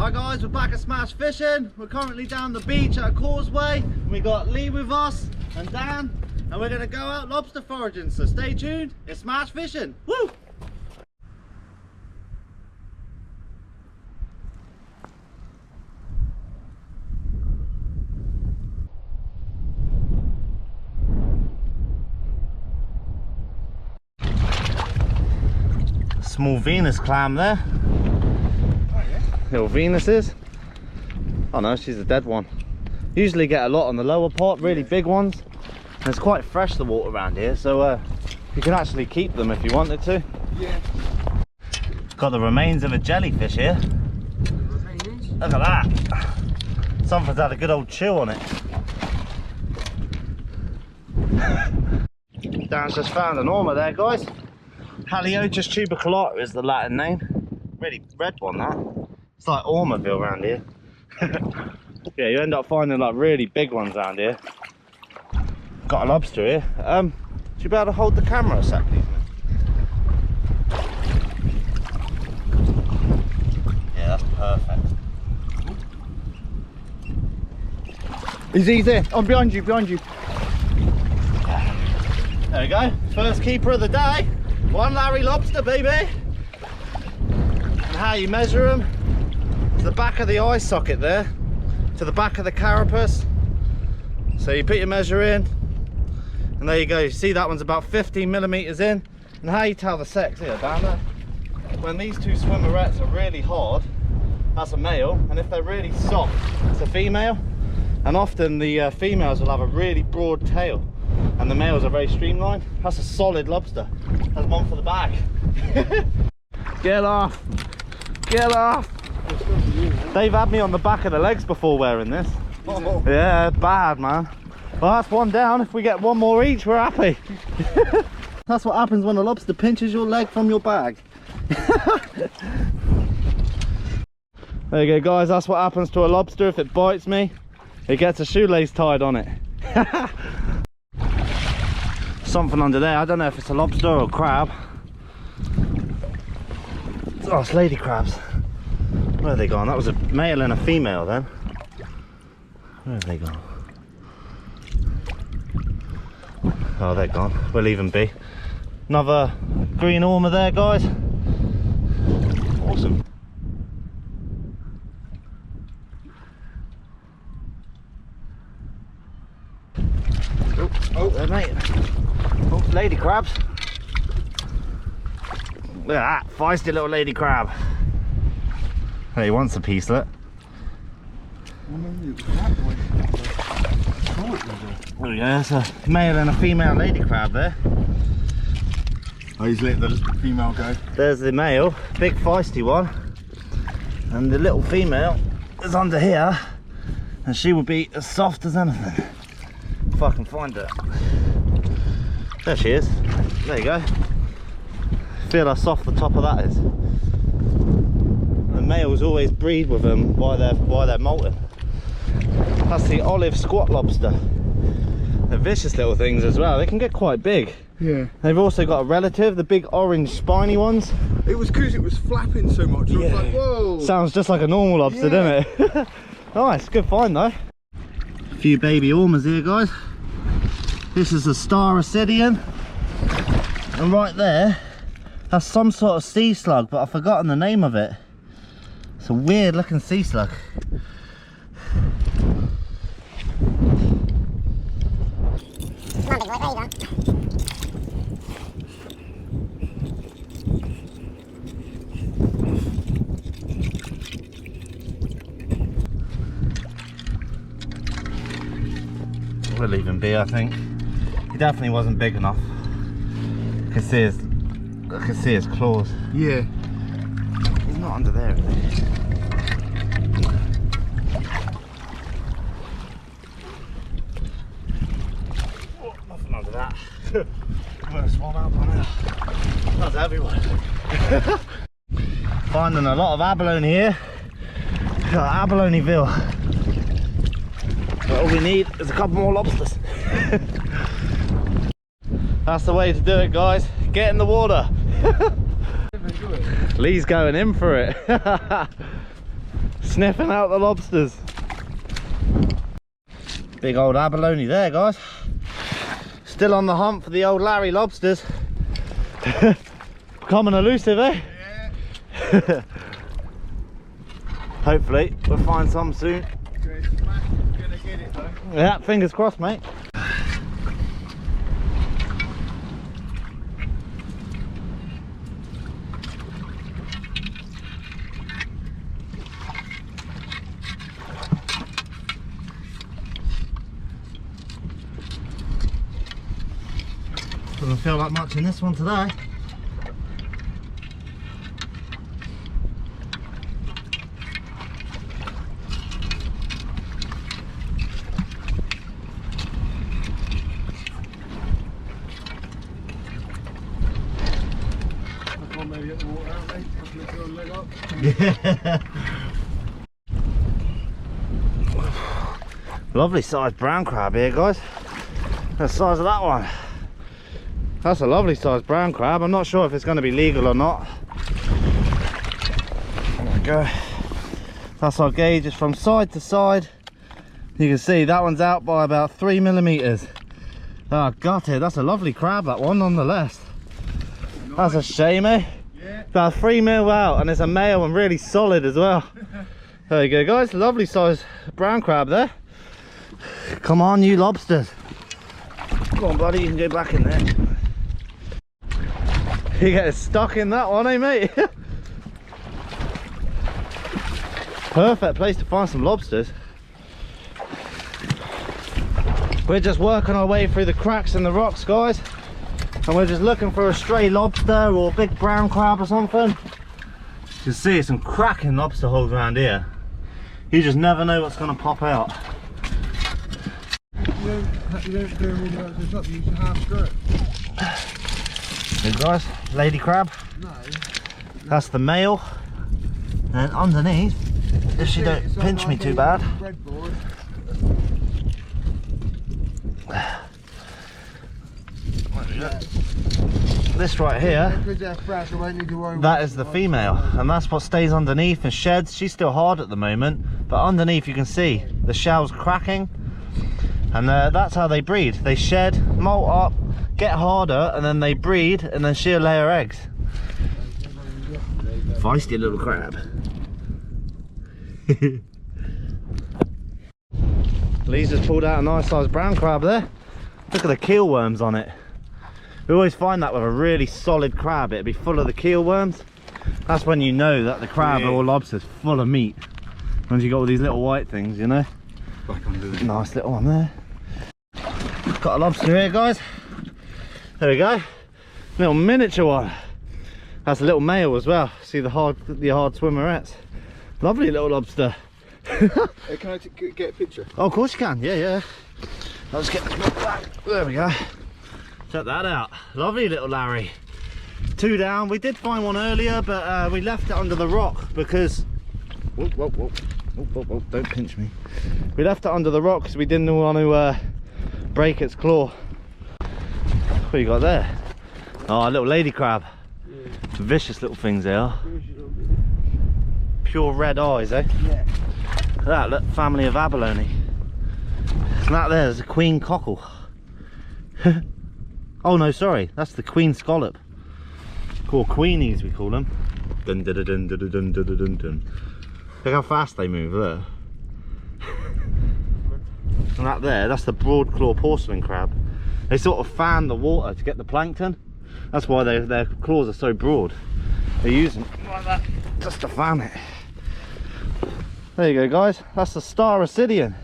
Hi guys, we're back at Smash Fishing. We're currently down the beach at a causeway. We got Lee with us and Dan, and we're going to go out lobster foraging, so stay tuned. It's Smash Fishing. Woo! Small Venus clam there. Oh yeah? Little Venuses. Oh no, she's a dead one. Usually get a lot on the lower part, really big ones. And it's quite fresh, the water around here, so you can actually keep them if you wanted to. Yeah. Got the remains of a jellyfish here. Remains? Look at that. Something's had a good old chew on it. Dan's just found an ormer there, guys. Haliotis tuberculata is the Latin name. Really red one, that. It's like Ormerville around here. Yeah, you end up finding like really big ones around here. Got a lobster here. Should you be able to hold the camera a sec, please, mate? Yeah, that's perfect. He's easy. I'm behind you, behind you. There we go. First keeper of the day. One Larry lobster, baby. And how you measure them? To the back of the eye socket there, to the back of the carapace. So you put your measure in, and there you go. You see that one's about 15 millimeters in. And how you tell the sex here, down there? When these two swimmerettes are really hard, that's a male, and if they're really soft, it's a female. And often the females will have a really broad tail, and the males are very streamlined. That's a solid lobster. That's one for the bag. Get off! Get off! They've had me on the back of the legs before wearing this. Oh. Yeah, bad, man. Well, that's one down. If we get one more each, we're happy. That's what happens when a lobster pinches your leg from your bag. There you go, guys. That's what happens to a lobster if it bites me. It gets a shoelace tied on it. Something under there. I don't know if it's a lobster or a crab. Oh, it's lady crabs. Where have they gone? That was a male and a female then. Where have they gone? Oh, they're gone. We'll leave them be. Another green ormer there, guys. Awesome. Oh, there, mate. Oh, lady crabs. Look at that, feisty little lady crab. Hey, he wants a piece, look. Oh yeah, it's a male and a female lady crab there. Oh, he's let the female go. There's the male, big feisty one. And the little female is under here. And she will be as soft as anything. If I can find her. There she is. There you go. Feel how soft the top of that is. The males always breed with them while they're molting. That's the olive squat lobster. They're vicious little things as well. They can get quite big. Yeah. They've also got a relative, the big orange spiny ones. It was because it was flapping so much. I was like, whoa. Sounds just like a normal lobster, doesn't it? Nice, good find though. A few baby ormers here, guys. This is a star ascidian. And right there, that's some sort of sea slug, but I've forgotten the name of it. It's a weird looking sea slug. We'll leave him be, I think. He definitely wasn't big enough. I can see his claws. Yeah. He's not under there, is he? Oh, nothing under that. I'm gonna swam out by now. That's everyone. Finding a lot of abalone here. Got Abaloneville. But all we need is a couple more lobsters. That's the way to do it, guys. Get in the water. Lee's going in for it. Sniffing out the lobsters. Big old abalone there, guys. Still on the hunt for the old Larry lobsters. Becoming elusive, eh? Yeah. Hopefully we'll find some soon. Gonna get it though. Yeah, fingers crossed, mate. Doesn't feel like much in this one today. Maybe get the water out, mate. Lift your leg up. Yeah. Lovely sized brown crab here, guys. The size of that one. That's a lovely sized brown crab. I'm not sure if it's going to be legal or not. There we go. That's our gauge, is from side to side. You can see that one's out by about 3 millimeters. Oh, gutted. That's a lovely crab, that one, nonetheless. That's a shame, eh? Yeah. About 3 mil out, and it's a male and really solid as well. There you go, guys. Lovely size brown crab there. Come on, you lobsters. Come on, buddy, you can go back in there. You get stuck in that one, eh, mate? Perfect place to find some lobsters. We're just working our way through the cracks in the rocks, guys. And we're just looking for a stray lobster or big brown crab or something. You can see some cracking lobster holes around here. You just never know what's going to pop out. You don't do all the others up, you use a half skirt. Here, guys, lady crab. No. That's the male. And underneath, if she don't pinch me too bad. Breadboard. This right here, that is the female, and that's what stays underneath and sheds. She's still hard at the moment, but underneath you can see the shell's cracking, and that's how they breed. They shed, molt up, get harder, and then they breed, and then she'll lay her eggs. Feisty little crab. Lee's just pulled out a nice sized brown crab there. Look at the keel worms on it. We always find that with a really solid crab, it'd be full of the keel worms. That's when you know that the crab or lobster's full of meat. Once you got all these little white things, you know. Nice little one there. Got a lobster here, guys. There we go. Little miniature one. That's a little male as well. See the hard swimmerettes. Lovely little lobster. Can I get a picture? Oh, of course you can. Yeah, yeah. I'll just get the book back. There we go. Check that out. Lovely little Larry. 2 down. We did find one earlier, but we left it under the rock because... Whoa, whoa, whoa. Whoa, whoa, whoa. Don't pinch me. We left it under the rock because we didn't want to break its claw. What you got there? Oh, a little lady crab. Yeah. Vicious little things they are. Pure red eyes, eh? Yeah. Look at that, look, family of abalone. And that there's a queen cockle. Oh no, sorry, that's the queen scallop. Or queenies we call them. Dun dun dun dun dun dun dun dun dun. Look how fast they move, look. And that there, that's the broadclaw porcelain crab. They sort of fan the water to get the plankton. That's why their claws are so broad. They use them like that just to fan it. There you go, guys, that's the star Ascidian.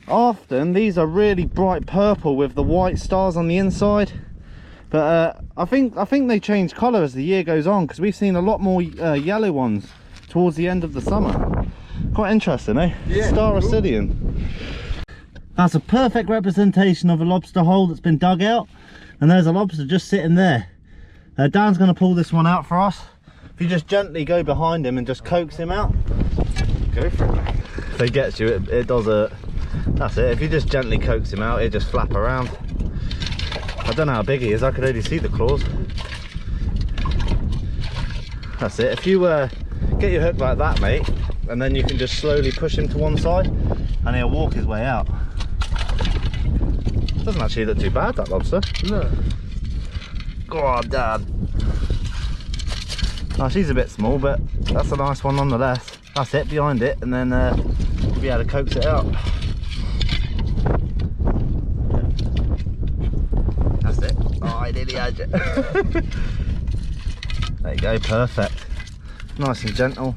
Often these are really bright purple with the white stars on the inside, but I think they change colour as the year goes on, because we've seen a lot more yellow ones towards the end of the summer. Quite interesting, eh? Yeah, star Ascidian. Cool. That's a perfect representation of a lobster hole that's been dug out, and there's a lobster just sitting there. Dan's going to pull this one out for us. If you just gently go behind him and just coax him out. Go for it. If he gets you, it does a... That's it. If you just gently coax him out, he'll just flap around. I don't know how big he is. I could only see the claws. That's it. If you get your hook like that, mate, and then you can just slowly push him to one side and he'll walk his way out. Doesn't actually look too bad, that lobster. No. Go on, Dad. Oh, she's a bit small, but that's a nice one nonetheless. That's it, behind it, and then we'll be able to coax it out. That's it. Oh, I nearly had it. There you go, perfect. Nice and gentle.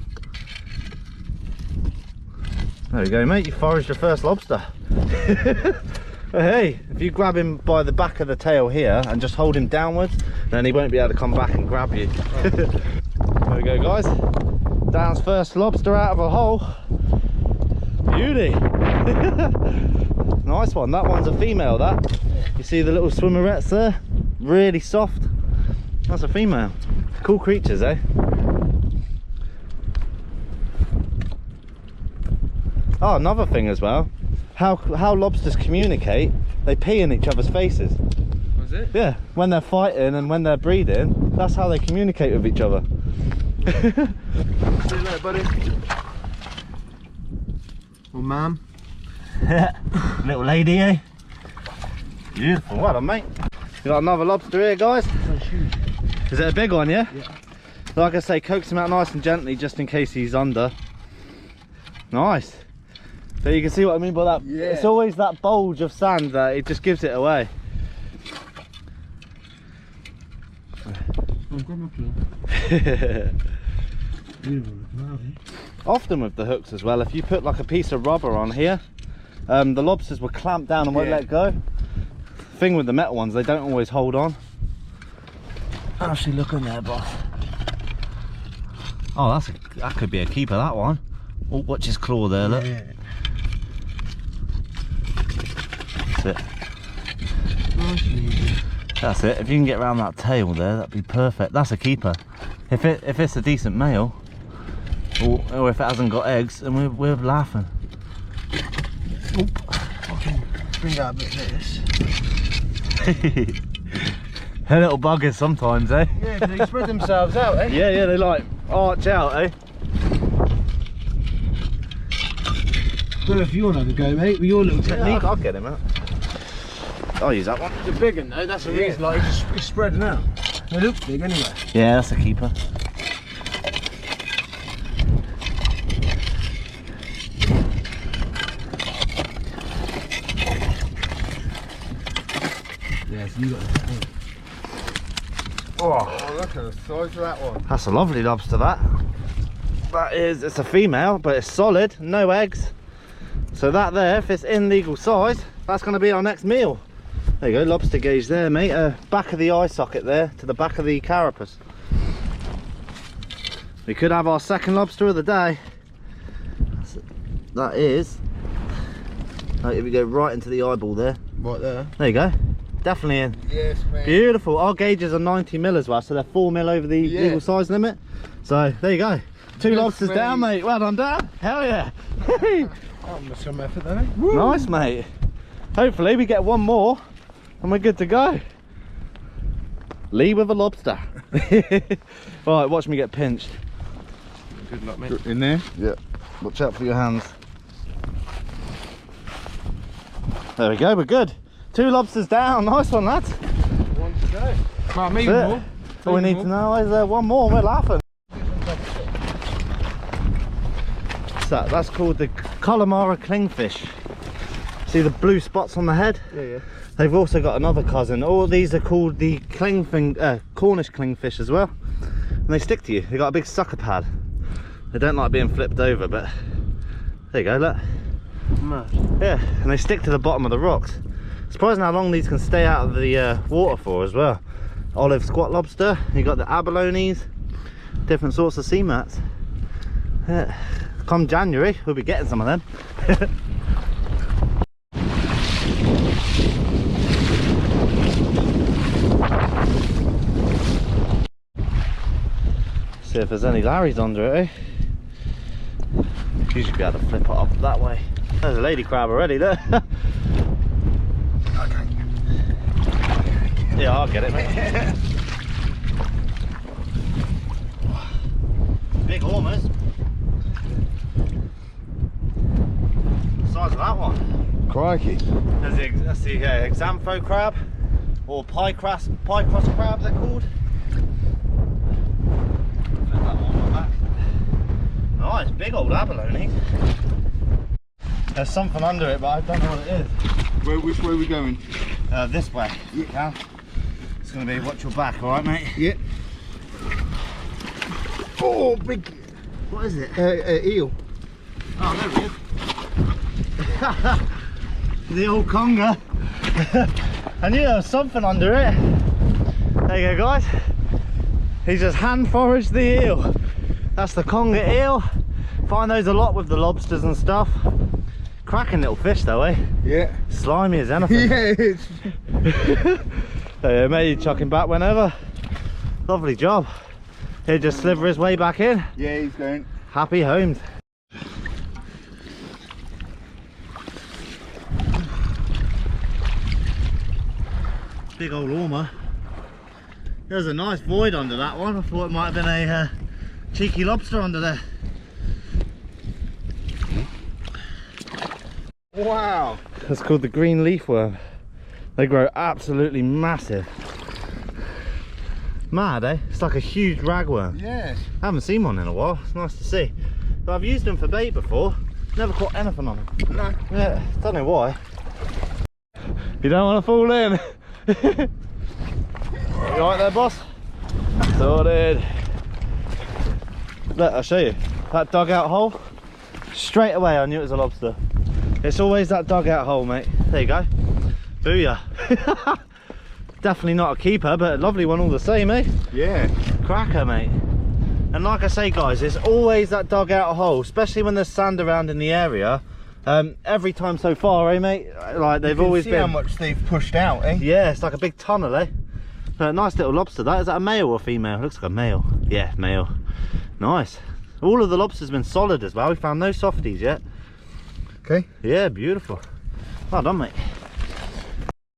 There we go, mate, you foraged your first lobster. Hey, if you grab him by the back of the tail here and just hold him downwards, then he won't be able to come back and grab you. There we go, guys. Dan's first lobster out of a hole. Beauty. Nice one. That one's a female, that. You see the little swimmerettes there? Really soft. That's a female. Cool creatures, eh? Oh, another thing as well. How lobsters communicate, they pee in each other's faces. Was it? Yeah, when they're fighting and when they're breeding, that's how they communicate with each other. See you later, buddy. Well, ma'am. Little lady, eh? Beautiful. Well done, mate. You got another lobster here, guys? Is it a big one, yeah? Yeah. Like I say, coax him out nice and gently just in case he's under. Nice. So you can see what I mean by that. Yeah. It's always that bulge of sand that it just gives it away. Often with the hooks as well, if you put like a piece of rubber on here, the lobsters will clamp down and won't let go. Thing with the metal ones, they don't always hold on. Actually, look in there, boss. Oh, that could be a keeper, that one. Oh, watch his claw there, look. Yeah. That's it. That's it. If you can get around that tail there, that'd be perfect. That's a keeper. If it's a decent male, or if it hasn't got eggs, then we're laughing. Oop. I can bring out a bit of this. They're little buggers sometimes, eh? Yeah, they spread themselves out, eh? Yeah, they like arch out, eh? Well, if you want to have a go, mate, with your little technique. Yeah, I'll get him out. I'll use that one. It's a big one though, that's the reason, like it's spreading out. They look big anyway. Yeah, that's a keeper. Yeah, so you got the technique. Oh, look at the size of that one. that's a lovely lobster, that. It's a female, but it's solid, no eggs. So that there, if it's in legal size, that's going to be our next meal. There you go, lobster gauge there, mate. Back of the eye socket there, to the back of the carapace. We could have our second lobster of the day. That is, if we go right into the eyeball there. Right there. There you go, definitely in. Yes, man. Beautiful. Our gauges are 90 mil as well, so they're 4 mil over the legal size limit. So there you go, two lobsters down, mate. Well done, Dan. Hell yeah. Some effort there. Nice, mate. Hopefully we get one more and we're good to go. Lee with a lobster. Right, watch me get pinched. Good luck, mate. In there? Yeah. Watch out for your hands. There we go, we're good. Two lobsters down. Nice one, lads. One to go. Well, maybe That's it. more. All we need to know is there one more and we're laughing. What's that? That's called the Connemara clingfish. See the blue spots on the head? Yeah. They've also got another cousin. All these are called the Cornish clingfish as well. And they stick to you. They've got a big sucker pad. They don't like being flipped over, but there you go, look. Mad. Yeah, and they stick to the bottom of the rocks. Surprising how long these can stay out of the water for as well. Olive squat lobster, you got the abalones, different sorts of sea mats. Yeah. Come January, we'll be getting some of them. See if there's any Larrys under it, eh? Usually be able to flip it up that way. There's a lady crab already, look. Yeah, I'll get it, mate. Big almost. size of that one. Crikey. That's the Xantho crab, or pie cross crab they're called. Put that one on my back. Nice, big old abalone. There's something under it, but I don't know what it is. Which way are we going? This way. Yeah. It's going to be watch your back, alright mate? Yeah. Oh, big. What is it? Eel. Oh, there he is. The old conger. I knew there was something under it. There you go guys. He just hand foraged the eel. That's the conger eel. Find those a lot with the lobsters and stuff. Cracking little fish though, eh? Yeah. Slimy as anything. Yeah, it's... So yeah, mate, chuck him back whenever. Lovely job. He'll just sliver his way back in. Yeah, he's going. Happy homes. Big old ormer. There's a nice void under that one. I thought it might have been a cheeky lobster under there. Wow. That's called the green leafworm. They grow absolutely massive. Mad, eh? It's like a huge ragworm. Yes. I haven't seen one in a while. It's nice to see. But I've used them for bait before. Never caught anything on them. No. Yeah, don't know why. You don't want to fall in. You alright there, boss? Sorted. Look, I'll show you. That dugout hole. Straight away I knew it was a lobster. It's always that dugout hole, mate. There you go. Booyah. Definitely not a keeper, but a lovely one all the same, eh? Yeah. Cracker, mate. And like I say, guys, it's always that dugout hole, especially when there's sand around in the area. Every time so far, eh, mate? Like they've always been. How much they've pushed out, eh? Yeah, it's like a big tunnel, eh? Nice little lobster. That is that a male or female? Looks like a male. Yeah, male. Nice. All of the lobsters been solid as well. We found no softies yet. Okay. Yeah, beautiful. Well done, mate.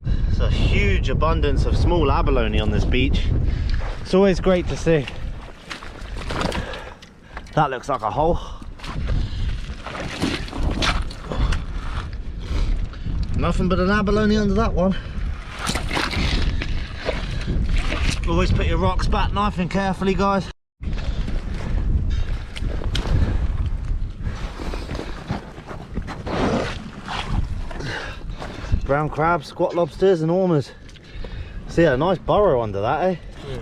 There's a huge abundance of small abalone on this beach. It's always great to see. That looks like a hole. Nothing but an abalone under that one. Always put your rocks back nice and carefully, guys. Brown crabs, squat lobsters and ormers. See a nice burrow under that, eh? Yeah.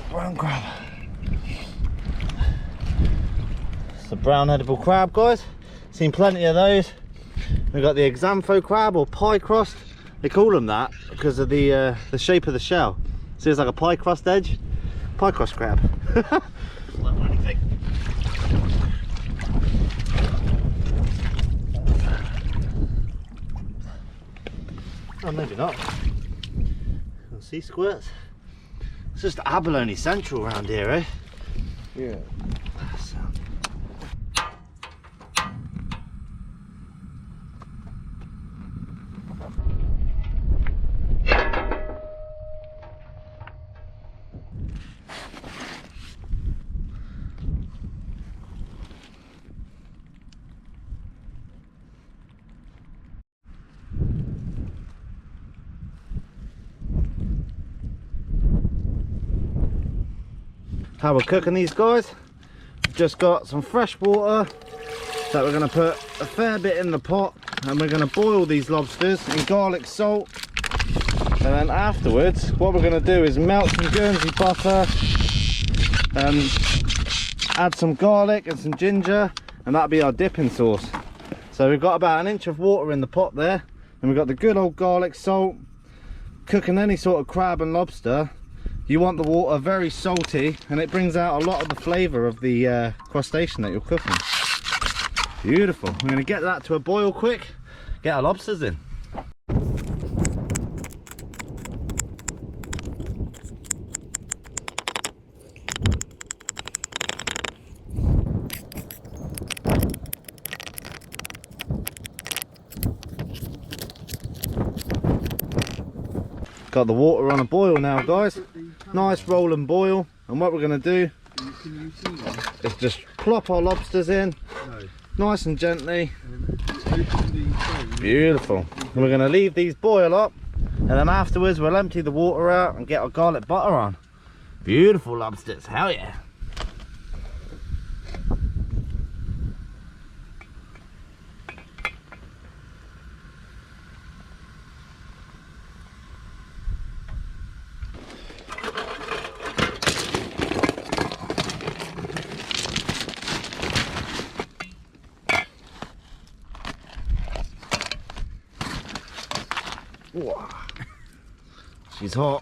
Brown crab. It's a brown edible crab, guys. Seen plenty of those. We've got the Xantho crab or pie crust. They call them that because of the shape of the shell. See, it's like a pie crust edge. Pie crust crab. Oh, maybe not. Sea squirts. It's just abalone central around here, eh? Yeah. How we're cooking these guys, we've just got some fresh water that we're going to put a fair bit in the pot, and we're going to boil these lobsters in garlic salt, and then afterwards what we're going to do is melt some Guernsey butter, add some garlic and some ginger, and that'll be our dipping sauce. So we've got about an inch of water in the pot there, and we've got the good old garlic salt. Cooking any sort of crab and lobster, you want the water very salty, and it brings out a lot of the flavour of the crustacean that you're cooking. Beautiful. We're going to get that to a boil quick, get our lobsters in. Got the water on a boil now, guys. Nice rolling boil, and what we're going to do is just plop our lobsters in nice and gently, Beautiful. We're going to leave these boil up, and then afterwards we'll empty the water out and get our garlic butter on. Beautiful lobsters, hell yeah. Whoa. She's hot.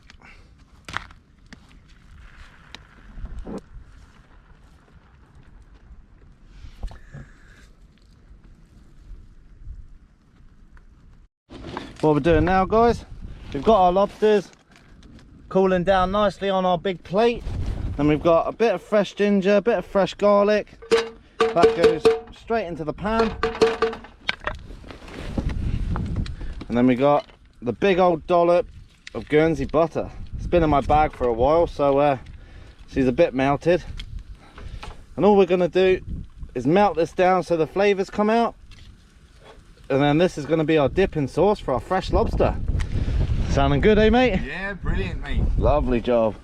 What we're doing now, guys, we've got our lobsters cooling down nicely on our big plate, and we've got a bit of fresh ginger, a bit of fresh garlic. That goes straight into the pan. And then we got the big old dollop of Guernsey butter. It's been in my bag for a while, so she's a bit melted. And all we're going to do is melt this down so the flavours come out. And then this is going to be our dipping sauce for our fresh lobster. Sounding good, eh, mate? Yeah, brilliant, mate. Lovely job.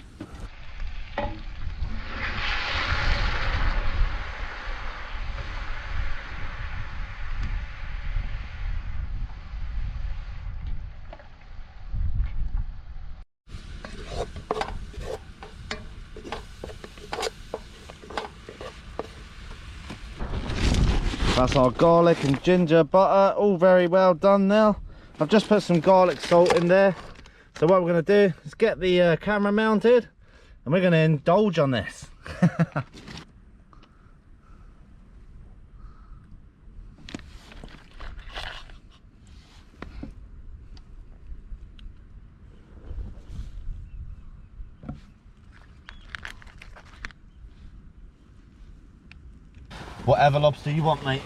That's our garlic and ginger butter, all very well done now. I've just put some garlic salt in there. So what we're going to do is get the camera mounted, and we're going to indulge on this. Whatever lobster you want, mate.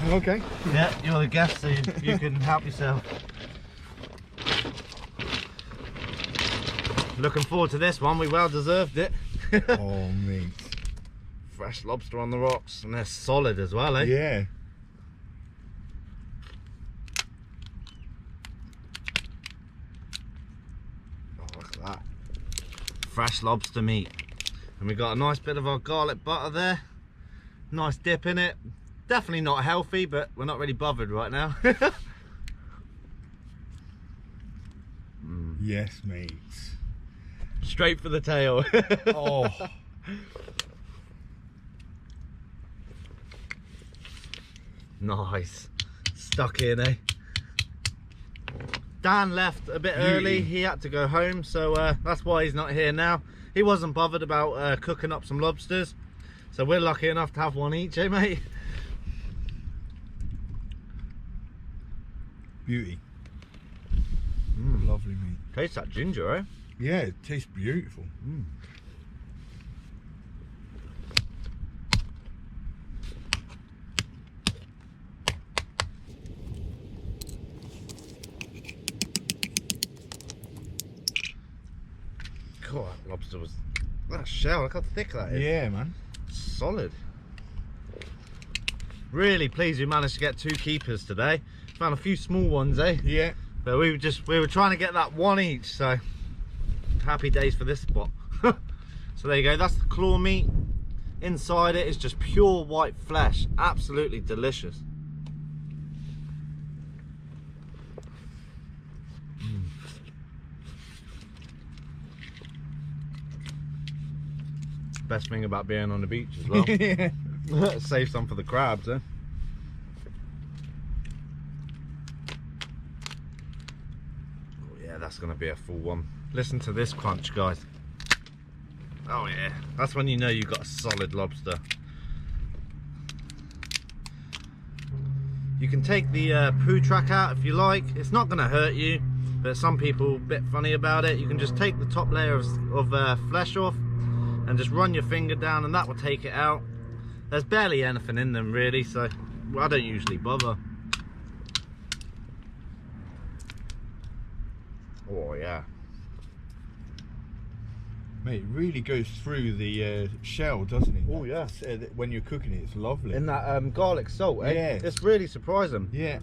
Okay. Yeah, you're the guest, so you can help yourself. Looking forward to this one, we well deserved it. Oh, mate. Fresh lobster on the rocks, and they're solid as well, eh? Yeah. Oh, look at that. Fresh lobster meat. And we got a nice bit of our garlic butter there. Nice dip in it. Definitely not healthy, but we're not really bothered right now. Yes, mate. Straight for the tail. Oh. Nice. Stuck in, eh? Dan left a bit early. He had to go home, so that's why he's not here now. He wasn't bothered about cooking up some lobsters, so we're lucky enough to have one each, eh, mate? Beauty. Lovely, mate. Tastes that ginger, eh? Yeah, it tastes beautiful. God, that lobster was... That shell, look how thick that is. Yeah, man. Solid. Really pleased we managed to get 2 keepers today. Found a few small ones, eh? Yeah. But we were trying to get that one each, so happy days for this spot. So there you go, that's the claw meat. Inside it is just pure white flesh, absolutely delicious. Best thing about being on the beach as well. Yeah. Save some for the crabs, eh? Oh yeah, that's gonna be a full one. Listen to this crunch, guys. Oh yeah, that's when you know you've got a solid lobster. You can take the poo track out if you like. It's not gonna hurt you, but some people are a bit funny about it. You can just take the top layer of flesh off and just run your finger down, and that will take it out. There's barely anything in them really, so I don't usually bother. Oh yeah. Mate, it really goes through the shell, doesn't it? Oh yeah. When you're cooking it, it's lovely. In that garlic salt, eh? Yeah. It's really surprising. Yeah.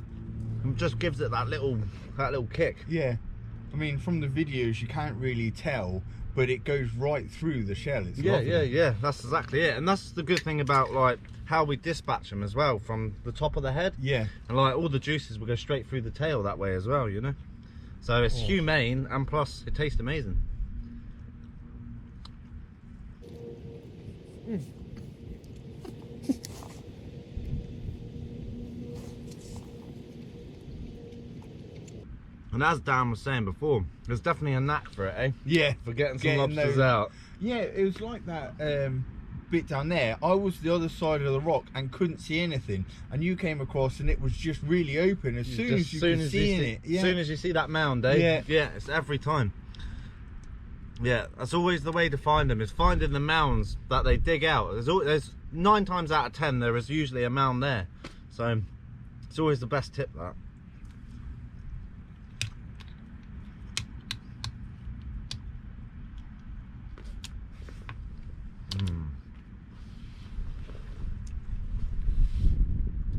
It just gives it that little kick. Yeah. I mean, from the videos you can't really tell, but it goes right through the shell. It's lovely. Yeah. That's exactly it. And that's the good thing about like how we dispatch them as well, from the top of the head. Yeah. And like all the juices will go straight through the tail that way as well, you know. So it's humane, and plus it tastes amazing. And as Dan was saying before, there's definitely a knack for it, eh? Yeah. For getting some lobsters out. Yeah, it was like that bit down there. I was the other side of the rock and couldn't see anything, and you came across and it was just really open as soon as you could see it. Yeah. As soon as you see that mound, eh? Yeah, it's every time. Yeah, that's always the way to find them, is finding the mounds that they dig out. There's 9 times out of 10 there is usually a mound there, so it's always the best tip, that.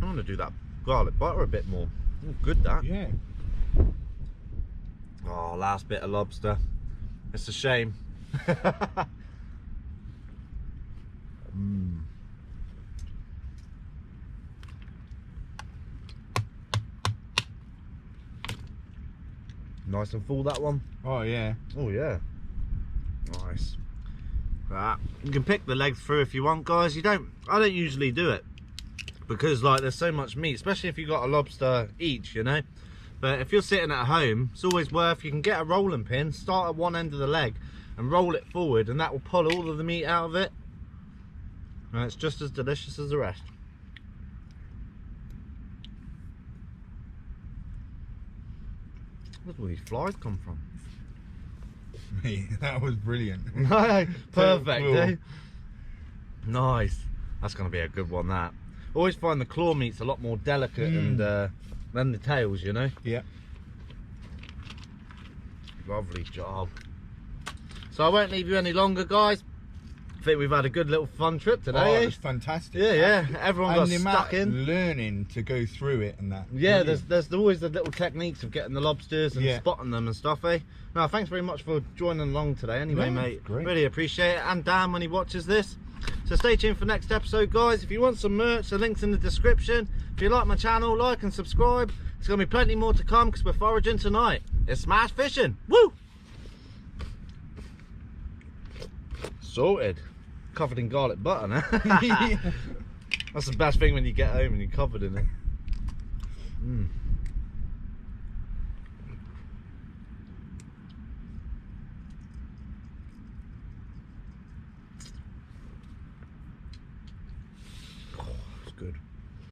I want to do that garlic butter a bit more. Ooh, good that. Yeah. Oh, last bit of lobster. It's a shame. Nice and full, that one. Oh yeah. Oh yeah. Nice. That. You can pick the legs through if you want, guys. I don't usually do it, because like there's so much meat, especially if you've got a lobster each, you know. But if you're sitting at home, it's always worth, you can get a rolling pin, start at one end of the leg and roll it forward, and that will pull all of the meat out of it, and it's just as delicious as the rest. Where's all these flies come from? Mate, that was brilliant. Perfect, Cool. eh? Nice. That's going to be a good one, that. Always find the claw meat's a lot more delicate and than the tails, you know. Yeah. Lovely job. So I won't leave you any longer, guys. I think we've had a good little fun trip today. Oh, eh? it was fantastic. Yeah. Everyone got And the stuck amount in. learning to go through it and that. Yeah, Brilliant. there's always the little techniques of getting the lobsters and spotting them and stuff, eh? No, thanks very much for joining along today anyway, mate. Great. Really appreciate it. And Dan, when he watches this. So stay tuned for next episode, guys. If you want some merch, the link's in the description. If you like my channel, like and subscribe. There's going to be plenty more to come, because we're foraging tonight. It's smash fishing. Woo! Sorted. Covered in garlic butter now. That's the best thing when you get home and you're covered in it.